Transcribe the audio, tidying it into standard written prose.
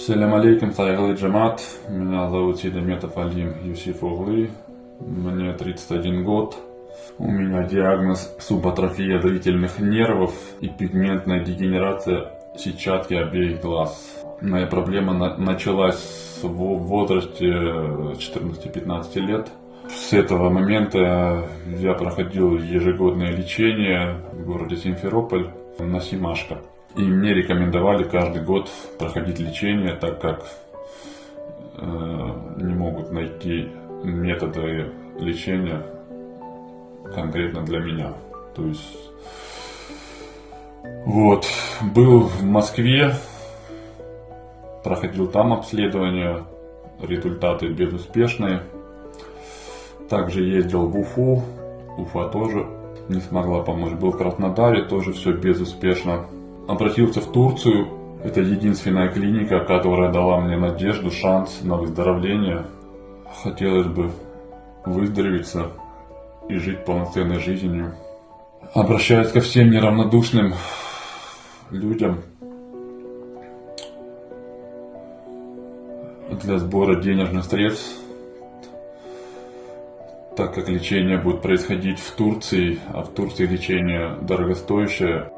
Ассаляму алейкум, сайгалы джамат. Меня зовут Сидометов Алим Юсиф Оглы. Мне 31 год. У меня диагноз субатрофия зрительных нервов и пигментная дегенерация сетчатки обеих глаз. Моя проблема началась в возрасте 14-15 лет. С этого момента я проходил ежегодное лечение в городе Симферополь на Симашко. И мне рекомендовали каждый год проходить лечение, так как не могут найти методы лечения конкретно для меня. То есть был в Москве, проходил там обследование, результаты безуспешные. Также ездил в Уфу, Уфа тоже не смогла помочь. Был в Краснодаре, тоже все безуспешно. Обратился в Турцию. Это единственная клиника, которая дала мне надежду, шанс на выздоровление. Хотелось бы выздороветься и жить полноценной жизнью. Обращаюсь ко всем неравнодушным людям для сбора денежных средств, так как лечение будет происходить в Турции, а в Турции лечение дорогостоящее.